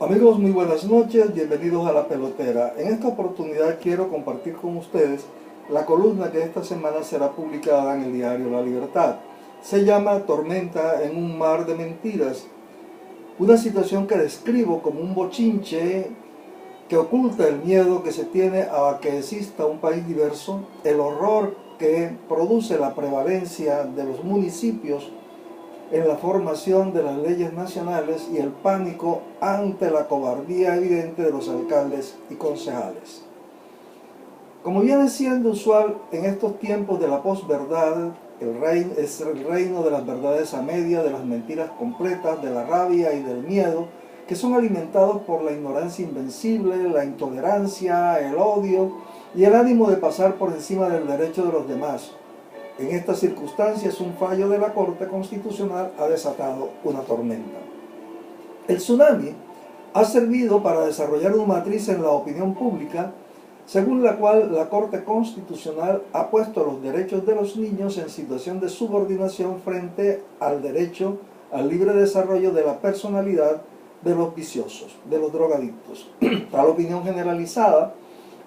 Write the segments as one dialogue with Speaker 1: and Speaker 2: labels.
Speaker 1: Amigos, muy buenas noches, bienvenidos a La Pelotera. En esta oportunidad quiero compartir con ustedes la columna que esta semana será publicada en el diario La Libertad. Se llama Tormenta en un mar de mentiras, una situación que describo como un bochinche que oculta el miedo que se tiene a que exista un país diverso, el horror que produce la prevalencia de los municipios en la formación de las leyes nacionales y el pánico ante la cobardía evidente de los alcaldes y concejales. Como viene siendo usual en estos tiempos de la posverdad, es el reino de las verdades a media, de las mentiras completas, de la rabia y del miedo, que son alimentados por la ignorancia invencible, la intolerancia, el odio y el ánimo de pasar por encima del derecho de los demás. En estas circunstancias, un fallo de la Corte Constitucional ha desatado una tormenta. El tsunami ha servido para desarrollar una matriz en la opinión pública, según la cual la Corte Constitucional ha puesto los derechos de los niños en situación de subordinación frente al derecho al libre desarrollo de la personalidad de los viciosos, de los drogadictos. Tal opinión generalizada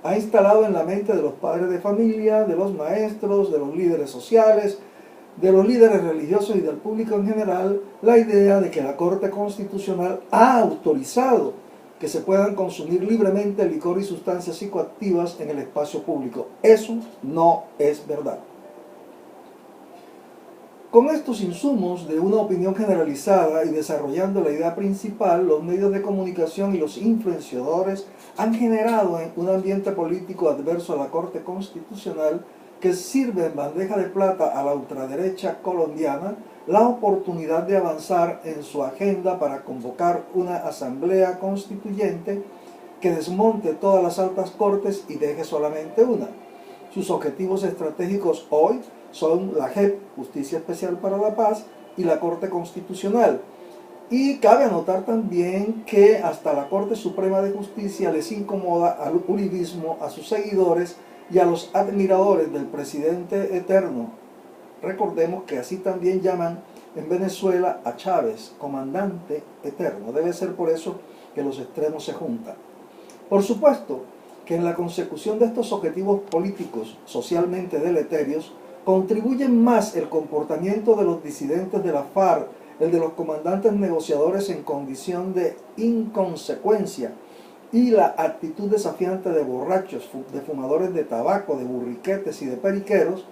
Speaker 1: ha instalado en la mente de los padres de familia, de los maestros, de los líderes sociales, de los líderes religiosos y del público en general, la idea de que la Corte Constitucional ha autorizado que se puedan consumir libremente licor y sustancias psicoactivas en el espacio público. Eso no es verdad. Con estos insumos de una opinión generalizada y desarrollando la idea principal, los medios de comunicación y los influenciadores han generado un ambiente político adverso a la Corte Constitucional que sirve en bandeja de plata a la ultraderecha colombiana la oportunidad de avanzar en su agenda para convocar una asamblea constituyente que desmonte todas las altas cortes y deje solamente una. Sus objetivos estratégicos hoy son la JEP, Justicia Especial para la Paz, y la Corte Constitucional. Y cabe anotar también que hasta la Corte Suprema de Justicia les incomoda al uribismo, a sus seguidores y a los admiradores del presidente eterno. Recordemos que así también llaman en Venezuela a Chávez, comandante eterno. Debe ser por eso que los extremos se juntan. Por supuesto que en la consecución de estos objetivos políticos socialmente deleterios, contribuyen más el comportamiento de los disidentes de la FARC, el de los comandantes negociadores en condición de inconsecuencia y la actitud desafiante de borrachos, de fumadores de tabaco, de burriquetes y de periqueros,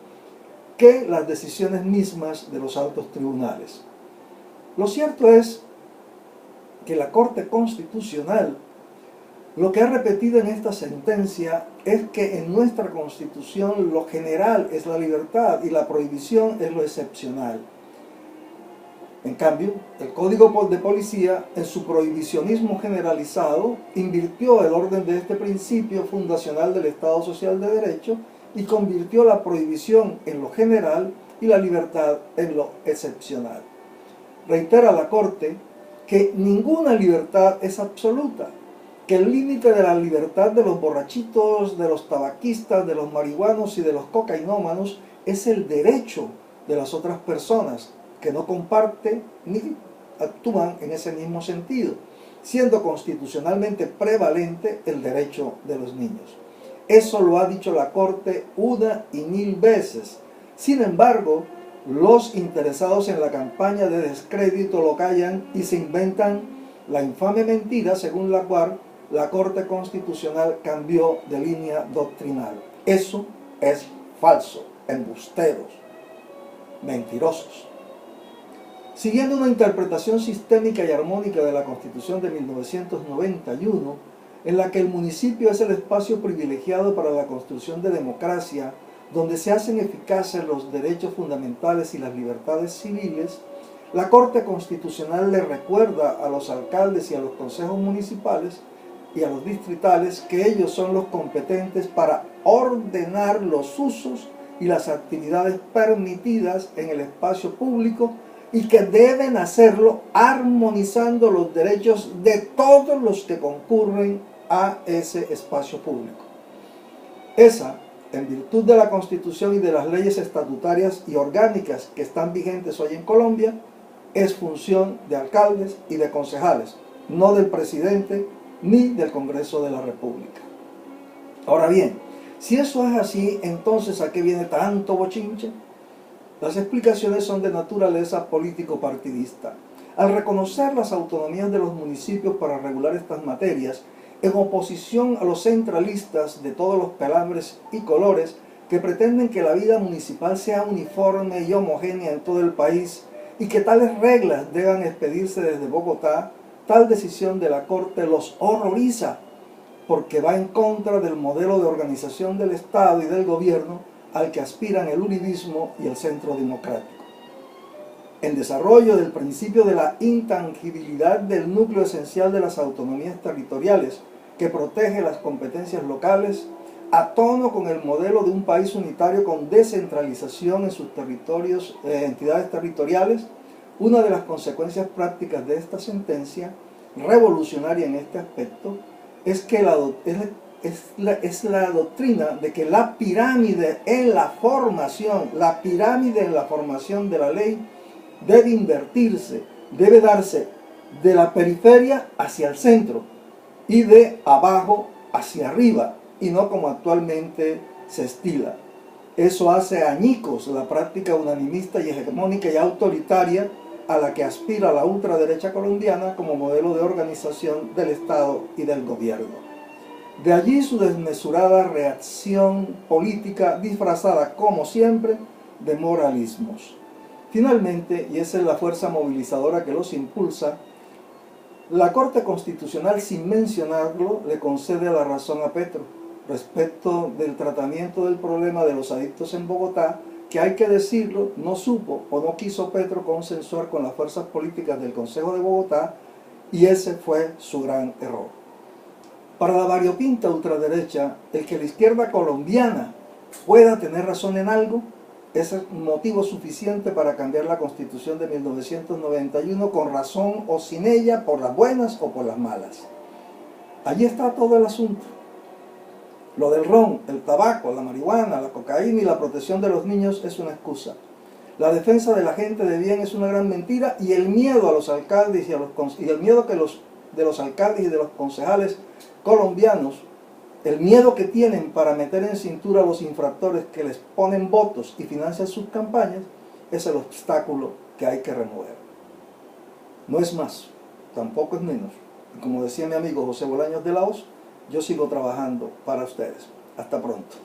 Speaker 1: que las decisiones mismas de los altos tribunales. Lo cierto es que la Corte Constitucional lo que ha repetido en esta sentencia es que en nuestra Constitución lo general es la libertad y la prohibición es lo excepcional. En cambio, el Código de Policía, en su prohibicionismo generalizado, invirtió el orden de este principio fundacional del Estado Social de Derecho y convirtió la prohibición en lo general y la libertad en lo excepcional. Reitera la Corte que ninguna libertad es absoluta, que el límite de la libertad de los borrachitos, de los tabaquistas, de los marihuanos y de los cocainómanos es el derecho de las otras personas que no comparten ni actúan en ese mismo sentido, siendo constitucionalmente prevalente el derecho de los niños. Eso lo ha dicho la Corte una y mil veces. Sin embargo, los interesados en la campaña de descrédito lo callan y se inventan la infame mentira según la cual la Corte Constitucional cambió de línea doctrinal. Eso es falso, embusteros, mentirosos. Siguiendo una interpretación sistémica y armónica de la Constitución de 1991, en la que el municipio es el espacio privilegiado para la construcción de democracia, donde se hacen eficaces los derechos fundamentales y las libertades civiles, la Corte Constitucional le recuerda a los alcaldes y a los consejos municipales y a los distritales que ellos son los competentes para ordenar los usos y las actividades permitidas en el espacio público y que deben hacerlo armonizando los derechos de todos los que concurren a ese espacio público. Esa, en virtud de la Constitución y de las leyes estatutarias y orgánicas que están vigentes hoy en Colombia, es función de alcaldes y de concejales, no del presidente ni del Congreso de la República. Ahora bien, si eso es así, entonces ¿a qué viene tanto bochinche? Las explicaciones son de naturaleza político-partidista. Al reconocer las autonomías de los municipios para regular estas materias, en oposición a los centralistas de todos los pelambres y colores que pretenden que la vida municipal sea uniforme y homogénea en todo el país y que tales reglas deban expedirse desde Bogotá, tal decisión de la Corte los horroriza porque va en contra del modelo de organización del Estado y del gobierno al que aspiran el uribismo y el centro democrático. En desarrollo del principio de la intangibilidad del núcleo esencial de las autonomías territoriales que protege las competencias locales, a tono con el modelo de un país unitario con descentralización en sus territorios, entidades territoriales, una de las consecuencias prácticas de esta sentencia, revolucionaria en este aspecto, es que la doctrina de que la pirámide en la formación de la ley debe invertirse, debe darse de la periferia hacia el centro y de abajo hacia arriba, y no como actualmente se estila. Eso hace añicos la práctica unanimista y hegemónica y autoritaria a la que aspira la ultraderecha colombiana como modelo de organización del Estado y del gobierno. De allí su desmesurada reacción política disfrazada, como siempre, de moralismos. Finalmente, y esa es la fuerza movilizadora que los impulsa, la Corte Constitucional, sin mencionarlo, le concede la razón a Petro respecto del tratamiento del problema de los adictos en Bogotá, que hay que decirlo, no supo o no quiso Petro consensuar con las fuerzas políticas del Consejo de Bogotá, y ese fue su gran error. Para la variopinta ultraderecha, el que la izquierda colombiana pueda tener razón en algo es motivo suficiente para cambiar la Constitución de 1991 con razón o sin ella, por las buenas o por las malas. Allí está todo el asunto. Lo del ron, el tabaco, la marihuana, la cocaína y la protección de los niños es una excusa. La defensa de la gente de bien es una gran mentira, y el miedo a los alcaldes de los alcaldes y de los concejales colombianos, el miedo que tienen para meter en cintura a los infractores que les ponen votos y financian sus campañas, es el obstáculo que hay que remover. No es más, tampoco es menos. Y como decía mi amigo José Bolaños de la Hoz, yo sigo trabajando para ustedes. Hasta pronto.